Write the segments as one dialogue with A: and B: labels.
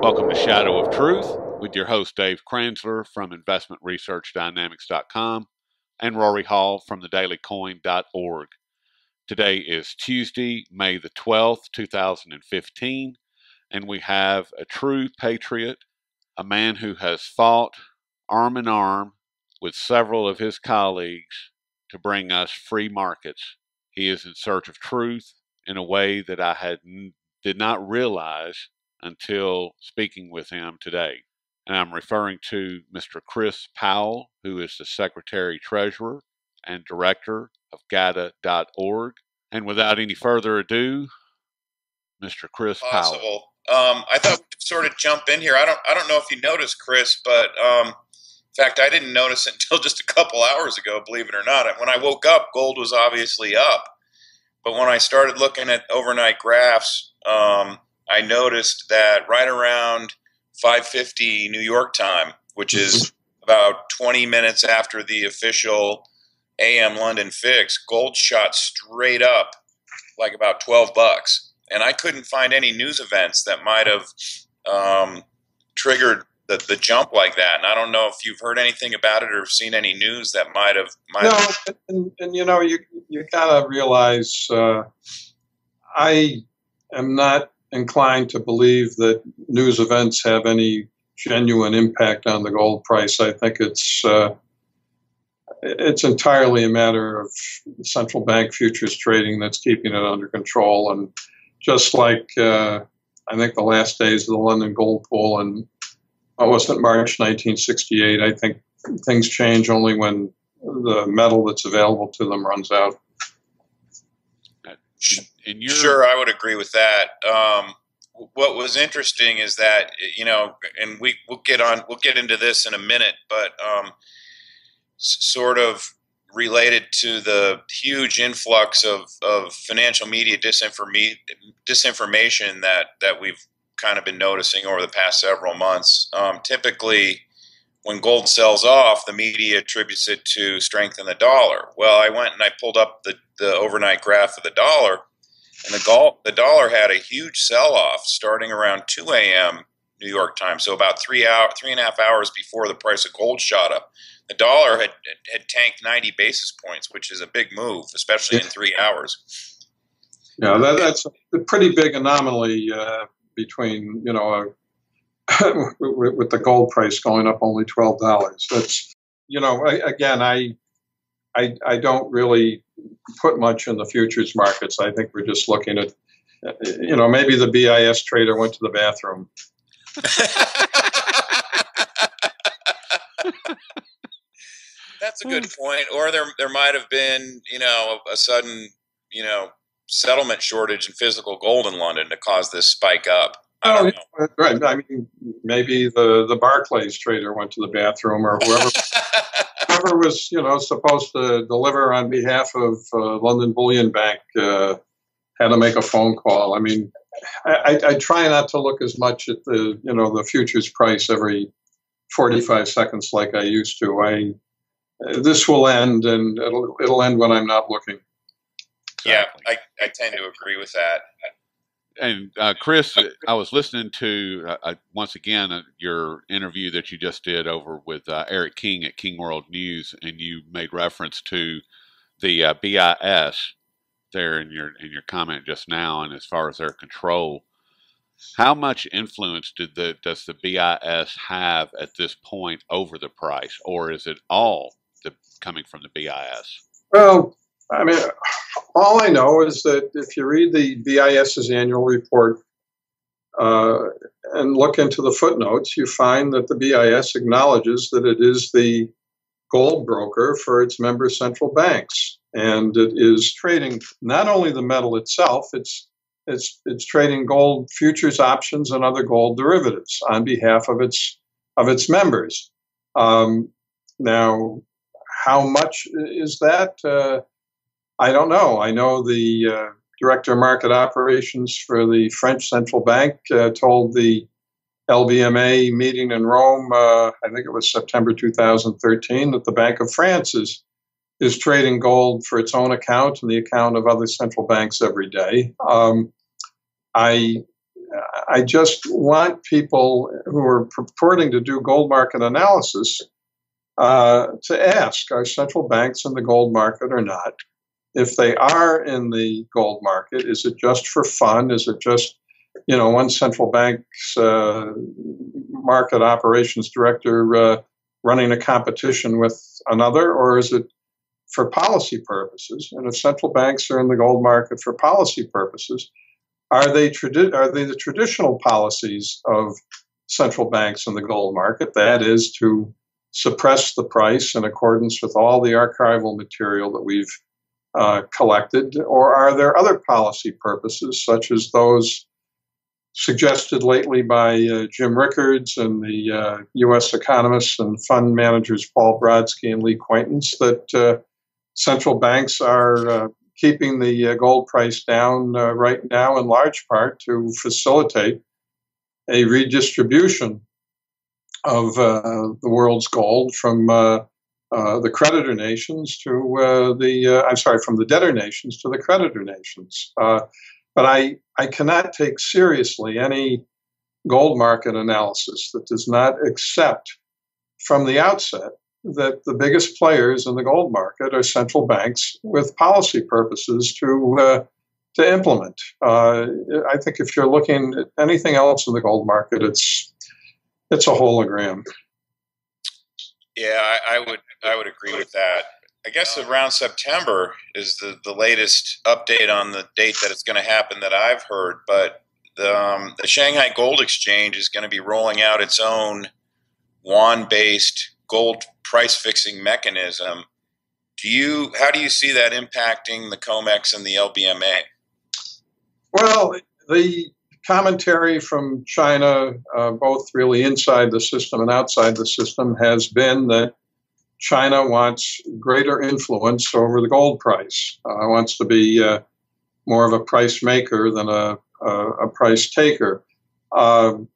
A: Welcome to Shadow of Truth with your host Dave Kranzler from InvestmentResearchDynamics.com and Rory Hall from thedailycoin.org. Today is Tuesday, May the 12th, 2015, and we have a true patriot, a man who has fought arm in arm with several of his colleagues to bring us free markets. He is in search of truth in a way that I did not realize until speaking with him today. And I'm referring to Mr. Chris Powell, who is the Secretary Treasurer and Director of GATA.org. And without any further ado, Mr. Chris Powell.
B: I thought we could sort of jump in here. I don't know if you noticed, Chris, but in fact, I didn't notice it until just a couple hours ago, believe it or not. When I woke up, gold was obviously up. But when I started looking at overnight graphs, I noticed that right around 5:50 New York time, which is about 20 minutes after the official AM London fix, gold shot straight up like about $12. And I couldn't find any news events that might have triggered the jump like that. And I don't know if you've heard anything about it or have seen any news that might have.
C: And you know, you gotta realize I am not inclined to believe that news events have any genuine impact on the gold price. I think it's entirely a matter of central bank futures trading that's keeping it under control. And just like I think the last days of the London Gold Pool in March 1968, I think things change only when the metal that's available to them runs out.
B: Sure, I would agree with that. What was interesting is that, you know, and we'll get into this in a minute, but sort of related to the huge influx of financial media disinformation that we've kind of been noticing over the past several months. Typically, when gold sells off, the media attributes it to strength in the dollar. Well, I went and I pulled up the overnight graph of the dollar, and the dollar had a huge sell-off starting around 2 a.m. New York time, so about 3.5 hours before the price of gold shot up. The dollar had tanked 90 basis points, which is a big move, especially in 3 hours.
C: Yeah, that's a pretty big anomaly between, you know, with the gold price going up only $12. That's, you know, again, I don't really put much in the futures markets. I think we're just looking at, you know, maybe the BIS trader went to the bathroom.
B: That's a good point. Or there might have been, you know, a sudden, you know, settlement shortage in physical gold in London to cause this spike up. I don't know.
C: Right. I mean, maybe the Barclays trader went to the bathroom, or whoever was, you know, supposed to deliver on behalf of London Bullion Bank had to make a phone call. I mean, I try not to look as much at the futures price every 45 seconds like I used to. This will end, and it'll end when I'm not looking.
B: Exactly. Yeah, I tend to agree with that.
A: And Chris, I was listening to, once again, your interview that you just did over with Eric King at King World News, and you made reference to the BIS there in your comment just now, and as far as their control. How much influence does the BIS have at this point over the price, or is it all coming from the BIS?
C: Well, I mean, all I know is that if you read the BIS's annual report and look into the footnotes, you find that the BIS acknowledges that it is the gold broker for its member central banks, and it is trading not only the metal itself, it's trading gold futures, options, and other gold derivatives on behalf of its members. Now, how much is that? I don't know. I know the director of market operations for the French central bank told the LBMA meeting in Rome, I think it was September 2013, that the Bank of France is trading gold for its own account and the account of other central banks every day. I just want people who are purporting to do gold market analysis to ask, are central banks in the gold market or not? If they are in the gold market, is it just for fun? Is it just, one central bank's market operations director running a competition with another, or is it for policy purposes? And if central banks are in the gold market for policy purposes, are they the traditional policies of central banks in the gold market? That is to suppress the price in accordance with all the archival material that we've collected, or are there other policy purposes, such as those suggested lately by Jim Rickards and the U.S. economists and fund managers Paul Brodsky and Lee Quaintance, that central banks are keeping the gold price down right now in large part to facilitate a redistribution of the world's gold from the creditor nations to from the debtor nations to the creditor nations. But I cannot take seriously any gold market analysis that does not accept from the outset that the biggest players in the gold market are central banks with policy purposes to implement. I think if you're looking at anything else in the gold market, it's a hologram.
B: Yeah, I would agree with that. I guess around September is the latest update on the date that it's going to happen that I've heard. But the Shanghai Gold Exchange is going to be rolling out its own yuan-based gold price fixing mechanism. How do you see that impacting the COMEX and the LBMA?
C: Well, the commentary from China, both really inside the system and outside the system, has been that China wants greater influence over the gold price, wants to be more of a price maker than a price taker. I'll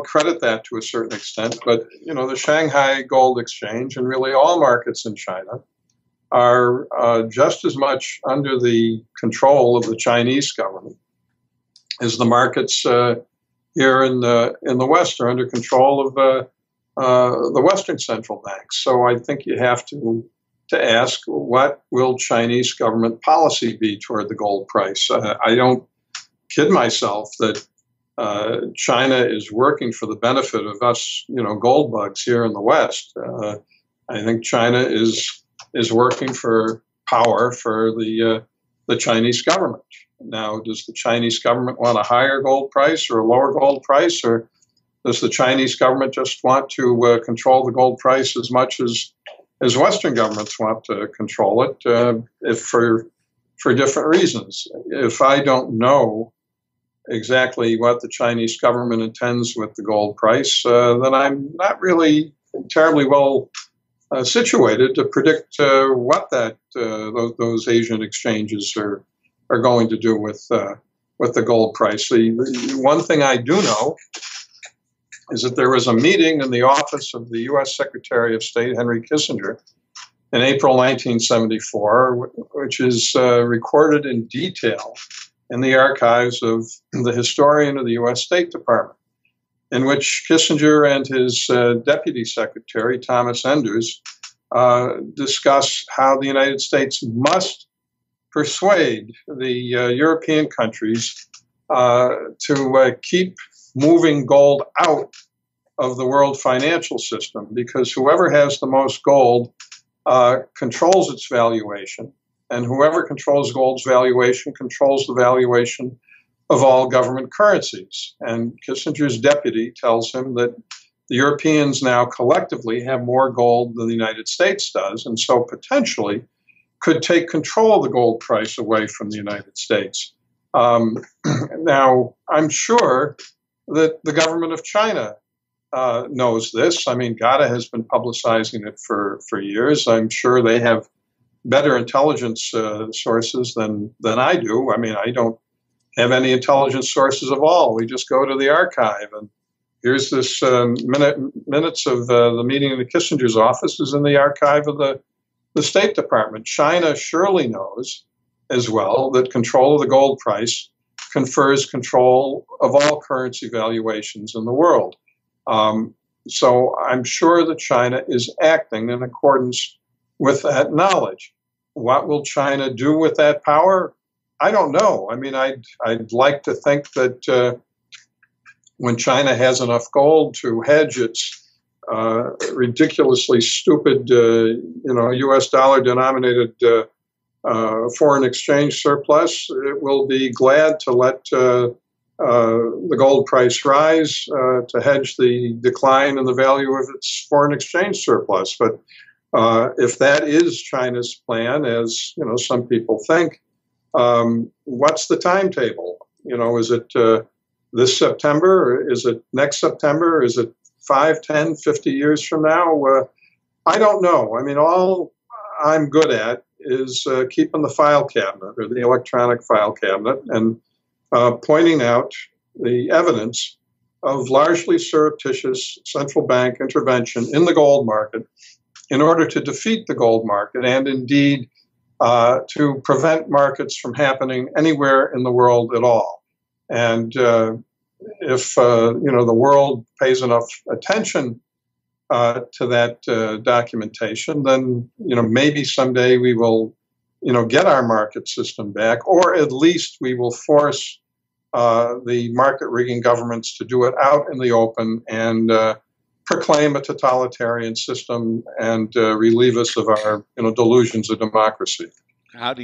C: credit that to a certain extent, but the Shanghai Gold Exchange and really all markets in China are just as much under the control of the Chinese government as the markets here in the West are under control of the Western central banks. So I think you have to ask, what will Chinese government policy be toward the gold price? I don't kid myself that China is working for the benefit of us, gold bugs here in the West. I think China is working for power for the Chinese government. Now, does the Chinese government want a higher gold price or a lower gold price, or does the Chinese government just want to control the gold price as much as Western governments want to control it, if for different reasons? If I don't know exactly what the Chinese government intends with the gold price, then I'm not really terribly well situated to predict what those Asian exchanges are going to do with the gold price. The one thing I do know is that there was a meeting in the office of the U.S. Secretary of State Henry Kissinger in April 1974, which is recorded in detail in the archives of the historian of the U.S. State Department, in which Kissinger and his deputy secretary, Thomas Enders, discuss how the United States must persuade the European countries to keep moving gold out of the world financial system, because whoever has the most gold controls its valuation, and whoever controls gold's valuation controls the valuation of all government currencies. And Kissinger's deputy tells him that the Europeans now collectively have more gold than the United States does, and so potentially could take control of the gold price away from the United States. Now, I'm sure that the government of China knows this. I mean, GATA has been publicizing it for years. I'm sure they have better intelligence sources than I do. I mean, I don't have any intelligence sources of all. We just go to the archive, and here's this minutes of the meeting in the Kissinger's office is in the archive of the State Department. China surely knows as well that control of the gold price confers control of all currency valuations in the world. So I'm sure that China is acting in accordance with that knowledge. What will China do with that power? I don't know. I mean, I'd like to think that when China has enough gold to hedge its ridiculously stupid, U.S. dollar denominated foreign exchange surplus, it will be glad to let the gold price rise to hedge the decline in the value of its foreign exchange surplus. But if that is China's plan, as some people think, what's the timetable? Is it this September? Is it next September? Is it 5, 10, 50 years from now? I don't know. I mean, all I'm good at is keeping the file cabinet or the electronic file cabinet and pointing out the evidence of largely surreptitious central bank intervention in the gold market in order to defeat the gold market and indeed to prevent markets from happening anywhere in the world at all. And if the world pays enough attention to that documentation, then maybe someday we will get our market system back, or at least we will force the market rigging governments to do it out in the open and proclaim a totalitarian system and relieve us of our delusions of democracy.
A: Would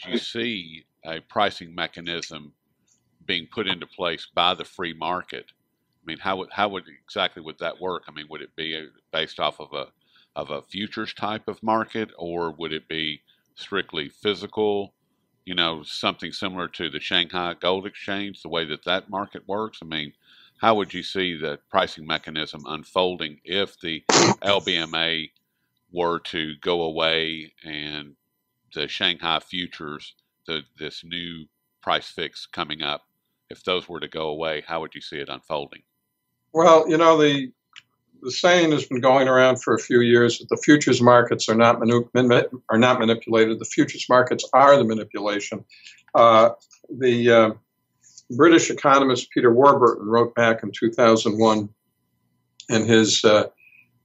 A: you see a pricing mechanism being put into place by the free market? I mean, how would exactly would that work? I mean, would it be based off of a futures type of market, or would it be strictly physical? Something similar to the Shanghai Gold Exchange, the way that market works. I mean, how would you see the pricing mechanism unfolding if the LBMA were to go away and the Shanghai futures, this new price fix coming up, if those were to go away, how would you see it unfolding?
C: Well, the saying has been going around for a few years that the futures markets are not manipulated. The futures markets are the manipulation. The British economist Peter Warburton wrote back in 2001 in his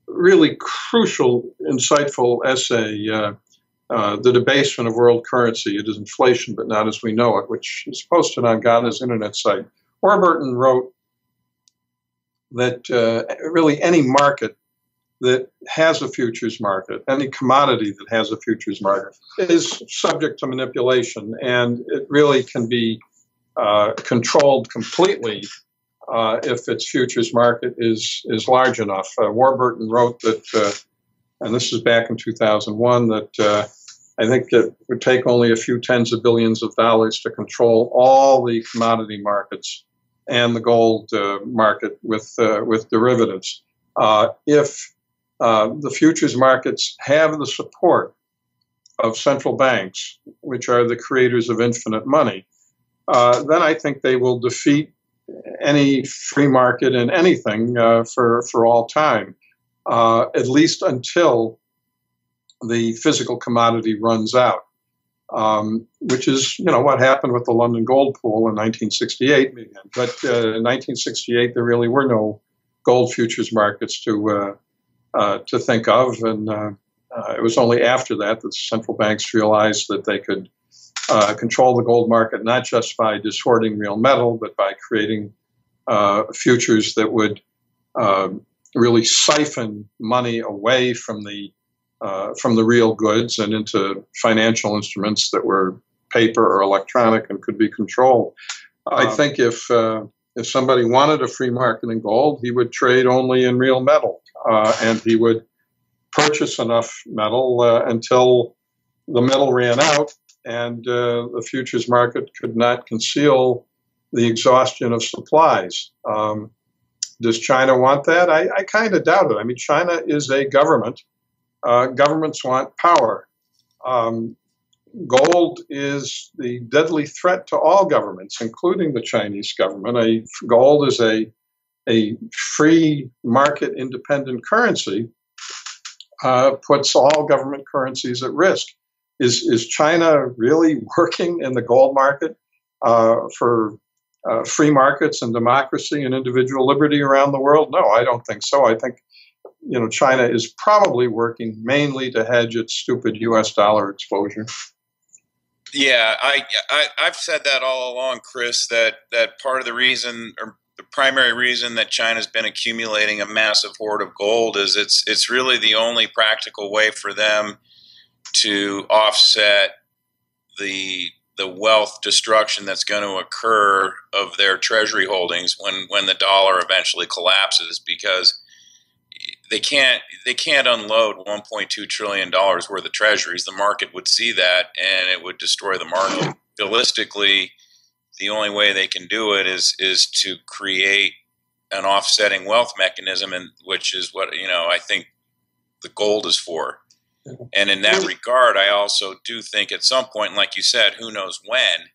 C: really crucial, insightful essay, The Debasement of World Currency. It is inflation, but not as we know it, which is posted on Ghana's internet site. Warburton wrote that really any market that has a futures market, any commodity that has a futures market, is subject to manipulation, and it really can be controlled completely if its futures market is large enough. Warburton wrote that, and this is back in 2001, that I think it would take only a few tens of billions of dollars to control all the commodity markets and the gold market with derivatives. If the futures markets have the support of central banks, which are the creators of infinite money, then I think they will defeat any free market in anything for all time, at least until the physical commodity runs out. Which is, what happened with the London gold pool in 1968. But in 1968, there really were no gold futures markets to think of, and it was only after that the central banks realized that they could control the gold market not just by distorting real metal, but by creating futures that would really siphon money away from the real goods and into financial instruments that were paper or electronic and could be controlled. I think if somebody wanted a free market in gold, he would trade only in real metal, and he would purchase enough metal until the metal ran out, and the futures market could not conceal the exhaustion of supplies. Does China want that? I kind of doubt it. I mean, China is a government. Governments want power. Gold is the deadly threat to all governments, including the Chinese government. Gold is a free market independent currency, puts all government currencies at risk. Is China really working in the gold market for free markets and democracy and individual liberty around the world? No, I don't think so. I think China is probably working mainly to hedge its stupid U.S. dollar exposure.
B: Yeah, I've said that all along, Chris, that part of the reason, or the primary reason, that China's been accumulating a massive hoard of gold is it's really the only practical way for them to offset the wealth destruction that's going to occur of their treasury holdings when the dollar eventually collapses, because they can't unload $1.2 trillion worth of treasuries. The market would see that and it would destroy the market. Realistically, the only way they can do it is to create an offsetting wealth mechanism, and which is what I think the gold is for. And in that regard, I also do think at some point, like you said, who knows when,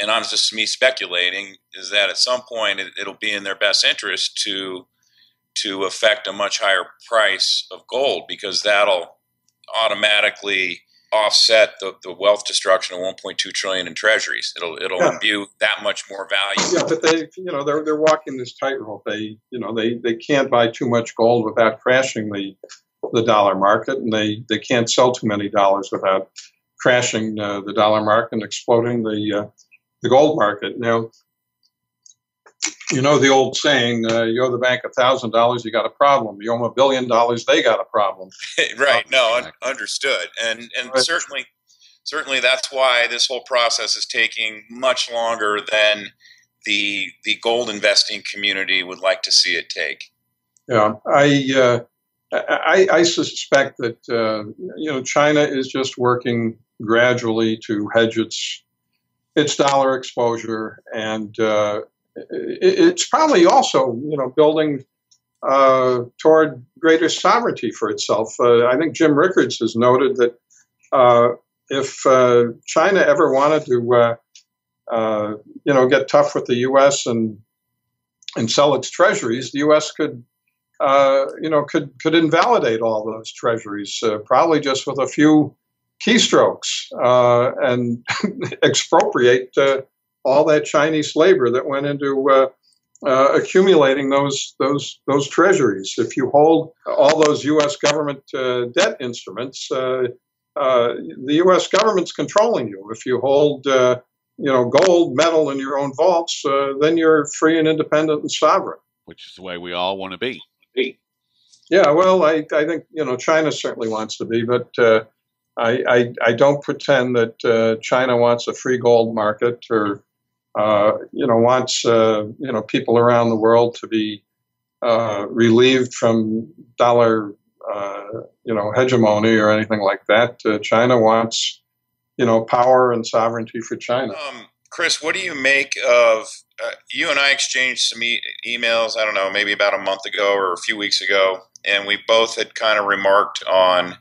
B: and I'm just me speculating, is that at some point it'll be in their best interest to affect a much higher price of gold, because that'll automatically offset the wealth destruction of 1.2 trillion in treasuries. It'll imbue that much more value.
C: Yeah, but they're walking this tightrope. They can't buy too much gold without crashing the dollar market, and they can't sell too many dollars without crashing the dollar market and exploding the gold market. Now, the old saying, you owe the bank $1,000, you got a problem. You owe them $1 billion, they got a problem.
B: Right. No, understood. And right. Certainly that's why this whole process is taking much longer than the gold investing community would like to see it take.
C: Yeah, I suspect that China is just working gradually to hedge its dollar exposure, and it's probably also building toward greater sovereignty for itself. I think Jim Rickards has noted that if China ever wanted to get tough with the U.S. and sell its treasuries, the U.S. could invalidate all those treasuries, probably just with a few keystrokes, and expropriate all that Chinese labor that went into accumulating those treasuries. If you hold all those U.S. government debt instruments, the U.S. government's controlling you. If you hold gold, metal in your own vaults, then you're free and independent and sovereign.
A: Which is the way we all want to be.
C: Yeah, well, I think China certainly wants to be, but I don't pretend that China wants a free gold market, or wants people around the world to be relieved from dollar hegemony or anything like that. China wants power and sovereignty for China.
B: Chris, what do you make of? You and I exchanged some emails, I don't know, maybe about a month ago or a few weeks ago, and we both had kind of remarked on,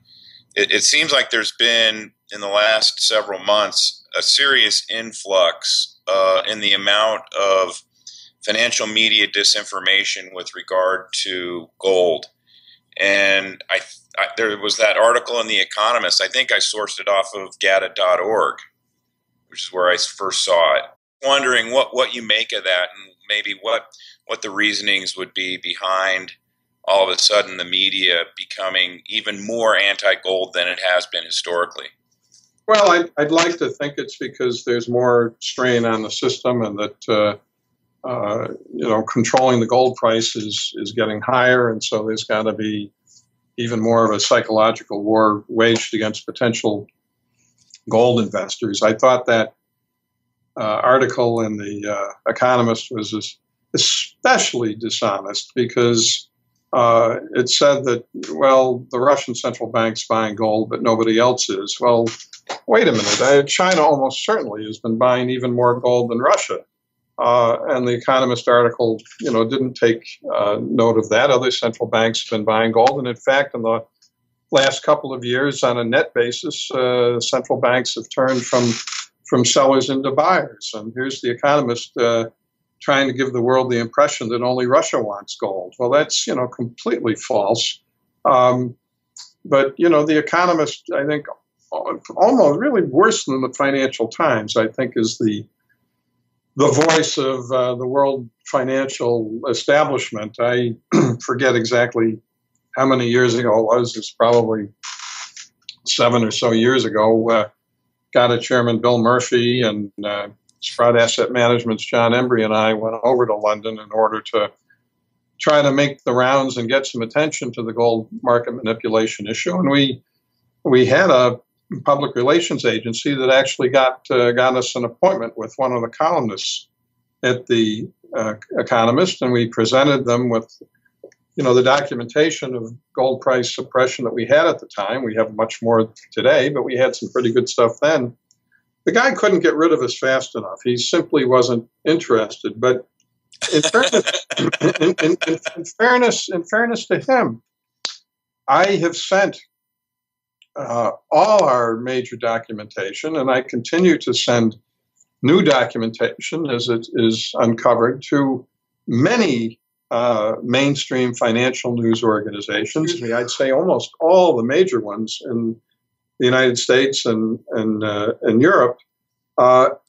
B: it seems like there's been, in the last several months, a serious influx in the amount of financial media disinformation with regard to gold. And there was that article in The Economist, I think I sourced it off of gata.org, which is where I first saw it. Wondering what you make of that, and maybe what the reasonings would be behind all of a sudden the media becoming even more anti-gold than it has been historically.
C: Well, I'd like to think it's because there's more strain on the system, and that controlling the gold price is getting higher, and so there's got to be even more of a psychological war waged against potential gold investors. I thought that article in The Economist was especially dishonest, because it said that, well, the Russian central bank's buying gold, but nobody else is. Well, wait a minute. China almost certainly has been buying even more gold than Russia. And The Economist article, didn't take note of that. Other central banks have been buying gold. And in fact, in the last couple of years, on a net basis, central banks have turned from sellers into buyers. And here's The Economist trying to give the world the impression that only Russia wants gold. Well, that's, completely false. But, The Economist, I think, almost really worse than the Financial Times, I think, is the the voice of the world financial establishment. I forget exactly how many years ago it was. It's probably 7 or so years ago. Got a Chairman Bill Murphy and Sprout Asset Management's John Embry and I went over to London in order to try to make the rounds and get some attention to the gold market manipulation issue. And we had a public relations agency that actually got us an appointment with one of the columnists at the Economist, and we presented them with, the documentation of gold price suppression that we had at the time. We have much more today, but we had some pretty good stuff then. The guy couldn't get rid of us fast enough. He simply wasn't interested. But in fairness to him, I have sent all our major documentation, and I continue to send new documentation as it is uncovered to many mainstream financial news organizations. I'd say almost all the major ones in the United States and Europe.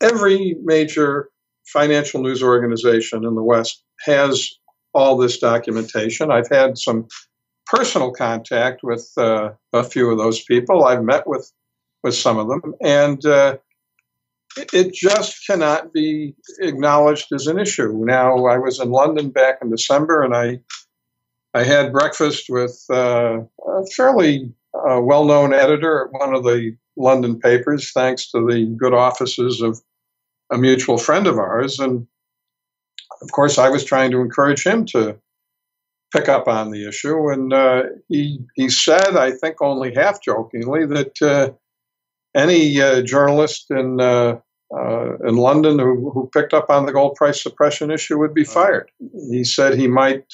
C: Every major financial news organization in the West has all this documentation. I've had some personal contact with a few of those people. I've met with some of them, and it just cannot be acknowledged as an issue. Now, I was in London back in December, and I had breakfast with a fairly well-known editor at one of the London papers, thanks to the good offices of a mutual friend of ours. And of course, I was trying to encourage him to pick up on the issue. And he said, I think only half jokingly, that any journalist in London who picked up on the gold price suppression issue would be fired. He said he might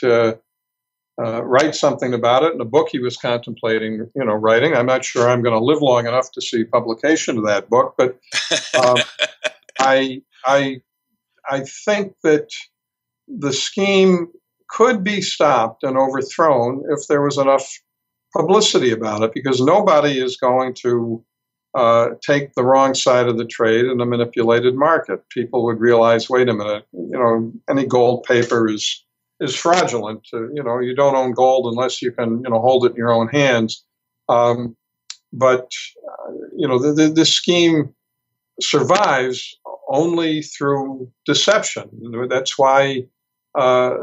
C: write something about it in a book he was contemplating, writing. I'm not sure I'm going to live long enough to see publication of that book, but I think that the scheme could be stopped and overthrown if there was enough publicity about it, because nobody is going to take the wrong side of the trade in a manipulated market. People would realize, wait a minute, any gold paper is fraudulent. You don't own gold unless you can, hold it in your own hands. But this scheme survives only through deception. That's why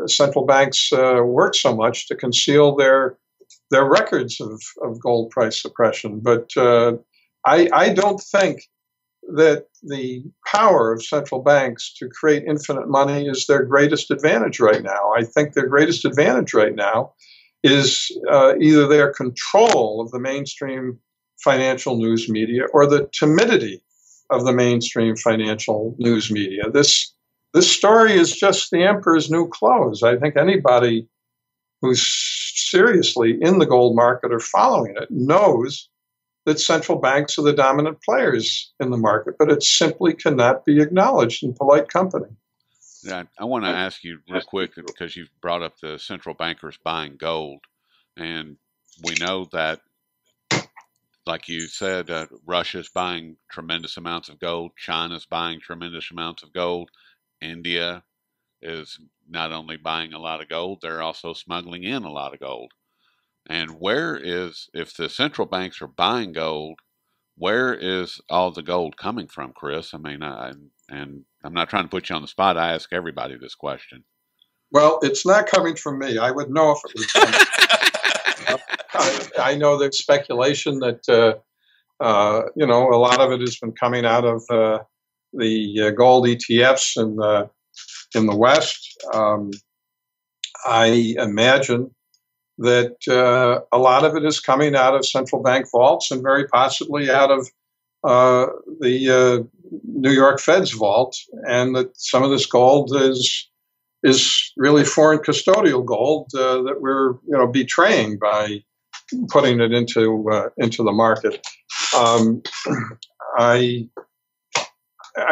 C: central banks work so much to conceal their records of gold price suppression. But I don't think that the power of central banks to create infinite money is their greatest advantage right now. I think their greatest advantage right now is either their control of the mainstream financial news media or the timidity of the mainstream financial news media. This story is just the emperor's new clothes. I think anybody who's seriously in the gold market or following it knows that central banks are the dominant players in the market, but it simply cannot be acknowledged in polite company.
A: Yeah, I want to ask you real quick, because you've brought up the central bankers buying gold, and we know that, like you said, Russia's buying tremendous amounts of gold, China's buying tremendous amounts of gold, India is not only buying a lot of gold, they're also smuggling in a lot of gold. And if the central banks are buying gold, where is all the gold coming from, Chris? I mean, and I'm not trying to put you on the spot. I ask everybody this question.
C: Well, it's not coming from me. I would know if it was coming. I know there's speculation that, a lot of it has been coming out of the gold ETFs in the West. I imagine that a lot of it is coming out of central bank vaults and very possibly out of the New York Fed's vault, and that some of this gold is really foreign custodial gold that we're betraying by putting it into the market. I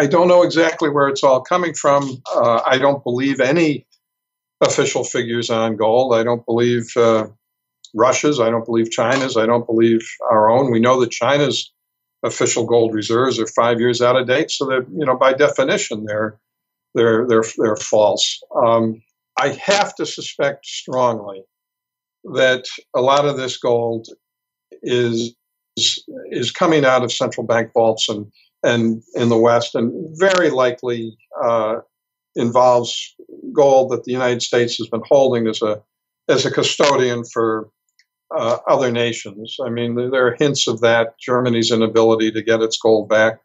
C: don't know exactly where it's all coming from. I don't believe any official figures on gold. I don't believe Russia's. I don't believe China's. I don't believe our own. We know that China's official gold reserves are 5 years out of date, so that by definition they're they're false. I have to suspect strongly that a lot of this gold is coming out of central bank vaults and in the West, and very likely involves gold that the United States has been holding as a custodian for other nations. I mean, there are hints of that. Germany's inability to get its gold back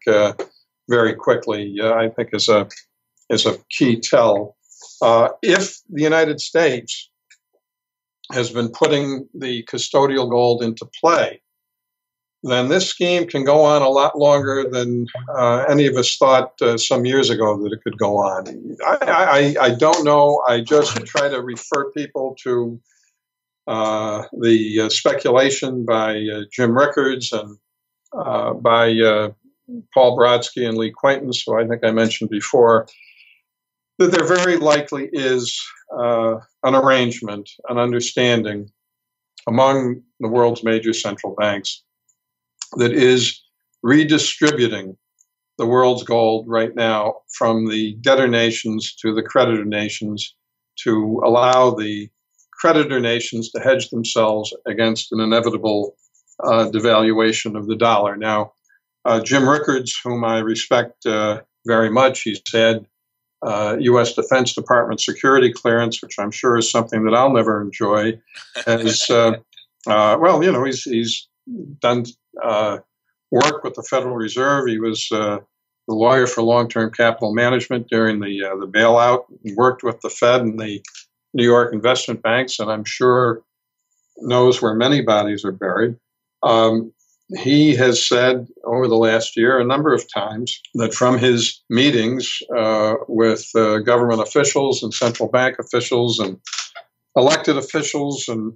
C: very quickly, I think, is a key tell. If the United States has been putting the custodial gold into play, then this scheme can go on a lot longer than any of us thought some years ago that it could go on. I don't know. I just try to refer people to the speculation by Jim Rickards and by Paul Brodsky and Lee Quaintance, who I think I mentioned before, that there very likely is an arrangement, an understanding among the world's major central banks that is redistributing the world's gold right now from the debtor nations to the creditor nations to allow the creditor nations to hedge themselves against an inevitable devaluation of the dollar. Now, Jim Rickards, whom I respect very much, he's had U.S. Defense Department security clearance, which I'm sure is something that I'll never enjoy. As well, you know, he's done work with the Federal Reserve. He was the lawyer for long-term capital management during the bailout. He worked with the Fed and the New York investment banks, and I'm sure knows where many bodies are buried. He has said over the last year a number of times that from his meetings with government officials and central bank officials and elected officials and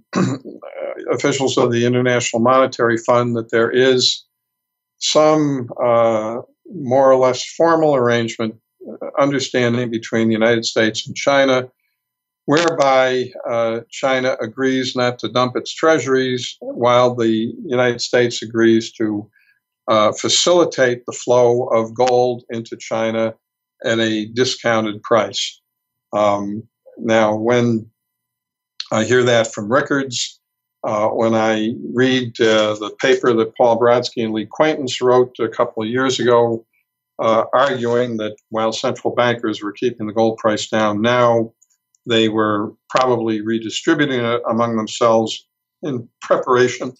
C: officials of the International Monetary Fund, that there is some more or less formal arrangement, understanding between the United States and China, whereby China agrees not to dump its treasuries while the United States agrees to facilitate the flow of gold into China at a discounted price. Now, when I hear that from Rickards, when I read the paper that Paul Brodsky and Lee Quaintance wrote a couple of years ago, arguing that while central bankers were keeping the gold price down, now they were probably redistributing it among themselves in preparation,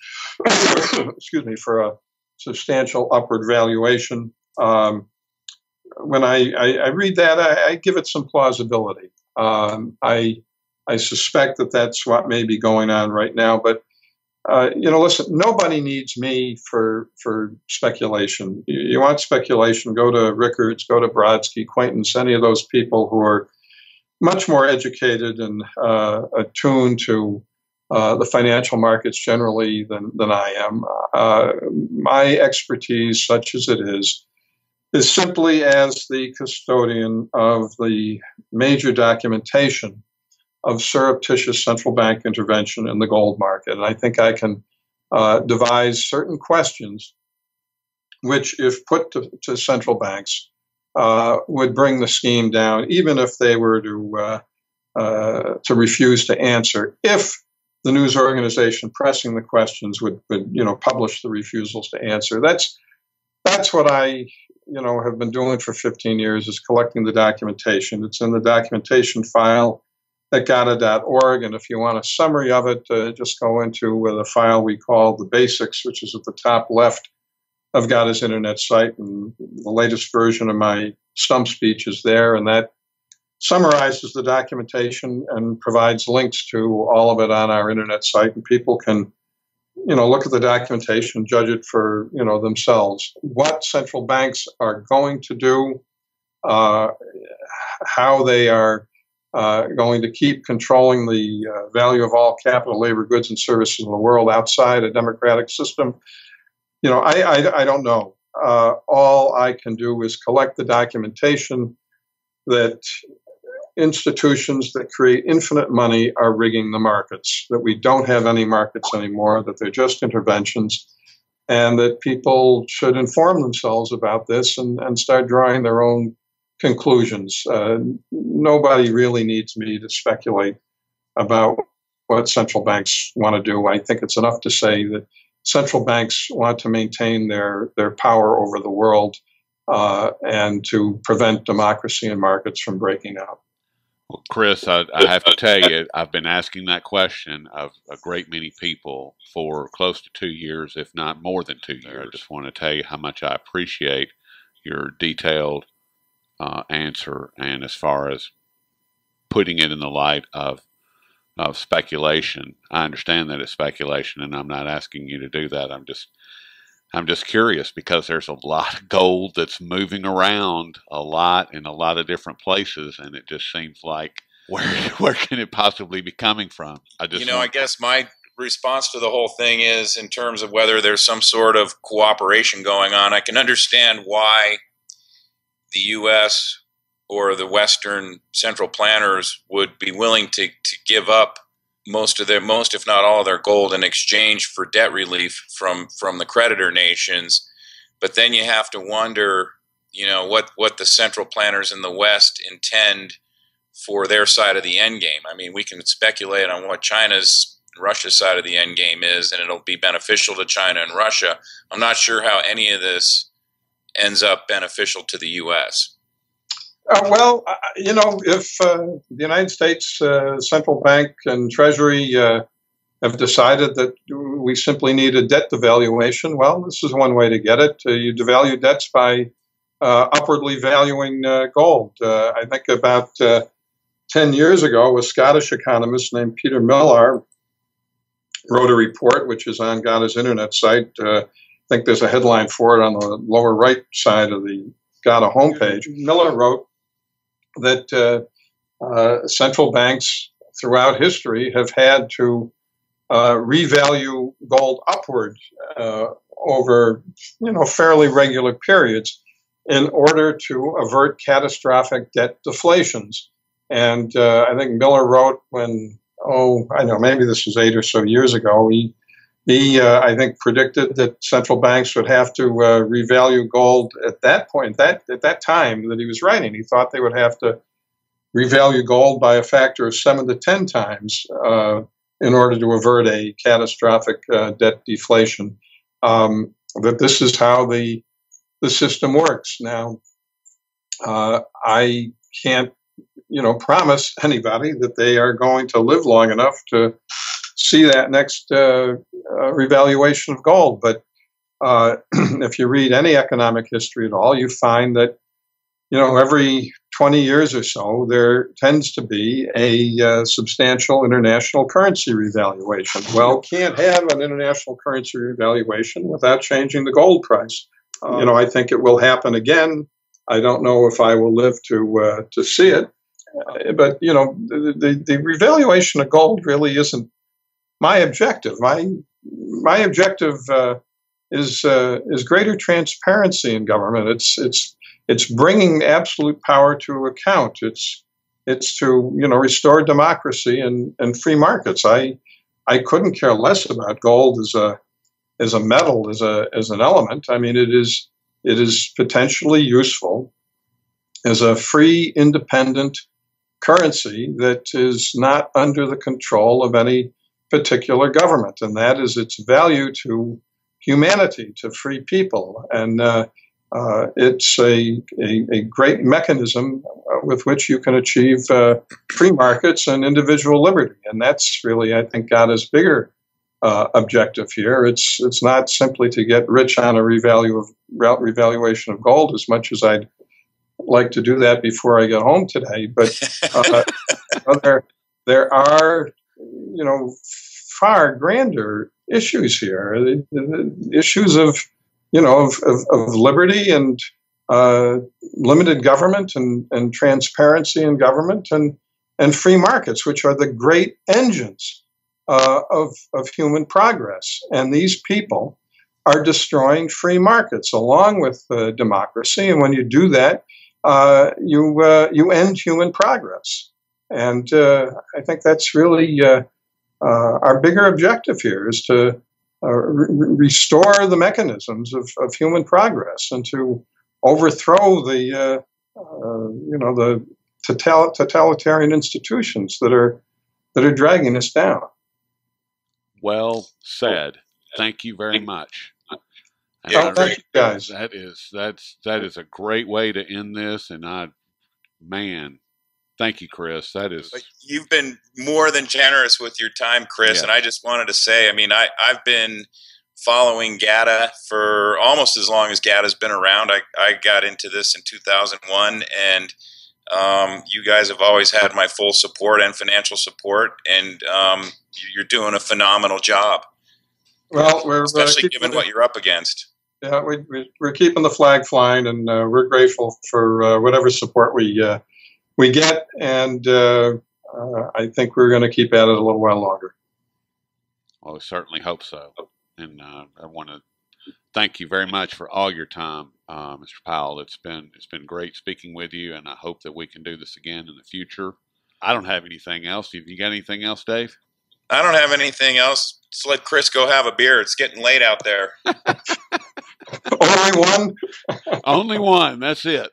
C: excuse me, for a substantial upward valuation. When I read that, I give it some plausibility. I suspect that that's what may be going on right now. But, you know, listen, nobody needs me for speculation. You want speculation, go to Rickards, go to Brodsky, Quaintance, any of those people who are much more educated and attuned to the financial markets generally than I am. My expertise, such as it is simply as the custodian of the major documentation of surreptitious central bank intervention in the gold market. And I think I can devise certain questions which, if put to central banks, would bring the scheme down, even if they were to refuse to answer. If the news organization pressing the questions would publish the refusals to answer. That's what I have been doing for 15 years, is collecting the documentation. It's in the documentation file at gata.org, and if you want a summary of it, just go into the file we call the basics, which is at the top left of GATA's internet site, and the latest version of my stump speech is there, and that summarizes the documentation and provides links to all of it on our internet site, and people can look at the documentation, judge it for themselves. What central banks are going to do, how they are going to keep controlling the value of all capital, labor, goods, and services in the world outside a democratic system, I don't know. All I can do is collect the documentation that institutions that create infinite money are rigging the markets, that we don't have any markets anymore, that they're just interventions, and that people should inform themselves about this and start drawing their own conclusions. Nobody really needs me to speculate about what central banks want to do. I think it's enough to say that central banks want to maintain their power over the world and to prevent democracy and markets from breaking out.
A: Well, Chris, I have to tell you, I've been asking that question of a great many people for close to 2 years, if not more than 2 years. I just want to tell you how much I appreciate your detailed answer, and as far as putting it in the light of speculation. I understand that it's speculation, and I'm not asking you to do that. I'm just curious, because there's a lot of gold that's moving around a lot in a lot of different places, and it just seems like where can it possibly be coming from? I
B: guess my response to the whole thing is, in terms of whether there's some sort of cooperation going on, I can understand why the U.S. or the Western central planners would be willing to give up most, if not all, of their gold in exchange for debt relief from the creditor nations. But then you have to wonder, what the central planners in the West intend for their side of the end game. I mean, we can speculate on what China's and Russia's side of the end game is, and it'll be beneficial to China and Russia. I'm not sure how any of this ends up beneficial to the U.S.
C: If the United States central bank and Treasury have decided that we simply need a debt devaluation, well, this is one way to get it. You devalue debts by upwardly valuing gold. I think about 10 years ago, a Scottish economist named Peter Millar wrote a report, which is on Gada's internet site. I think there's a headline for it on the lower right side of the Gada homepage. Millar wrote that central banks throughout history have had to revalue gold upward over fairly regular periods in order to avert catastrophic debt deflations. And I think Miller wrote maybe this was 8 or so years ago, he I think predicted that central banks would have to revalue gold at that point, at that time that he was writing. He thought they would have to revalue gold by a factor of 7 to 10 times in order to avert a catastrophic debt deflation. That this is how the system works. Now, I can't promise anybody that they are going to live long enough to see that next revaluation of gold. But if you read any economic history at all, you find that, every 20 years or so, there tends to be a substantial international currency revaluation. Well, can't have an international currency revaluation without changing the gold price. I think it will happen again. I don't know if I will live to see it. But, the revaluation of gold really isn't my objective. My objective is greater transparency in government. It's bringing absolute power to account. It's to restore democracy and free markets. I couldn't care less about gold as a metal, as an element. I mean, it is potentially useful as a free, independent currency that is not under the control of any particular government, and that is its value to humanity, to free people. And it's a great mechanism with which you can achieve free markets and individual liberty. And that's really, I think, Gada's bigger objective here. It's not simply to get rich on a revaluation of gold, as much as I'd like to do that before I get home today. But there are, far grander issues here. The issues of liberty and limited government and transparency in government and free markets, which are the great engines of human progress. And these people are destroying free markets along with democracy. And when you do that, you end human progress. And I think that's really our bigger objective here, is to restore the mechanisms of human progress and to overthrow the the totalitarian institutions that are dragging us down.
A: Well said. Thank you very much. And
B: Yeah,
C: thank you, guys.
A: That is a great way to end this. And thank you, Chris. That is.
B: But you've been more than generous with your time, Chris.
A: Yes.
B: And I just wanted to say, I mean, I've been following GATA for almost as long as GATA's been around. I got into this in 2001, and you guys have always had my full support and financial support, and you're doing a phenomenal job.
C: Well, we're
B: especially given what you're up against.
C: Yeah, we're keeping the flag flying, and we're grateful for whatever support we get, and I think we're going to keep at it a little while longer.
A: Well, I certainly hope so. And I want to thank you very much for all your time, Mr. Powell. It's been great speaking with you, and I hope that we can do this again in the future. I don't have anything else. Have you got anything else, Dave?
B: I don't have anything else. Just let Chris go have a beer. It's getting late out there.
C: Only one?
A: Only one. That's it.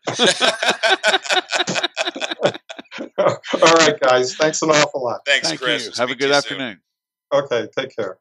C: All right, guys. Thanks an awful lot.
B: Thanks,
A: Thank
B: Chris.
A: you. Have a good afternoon.
C: Okay, take care.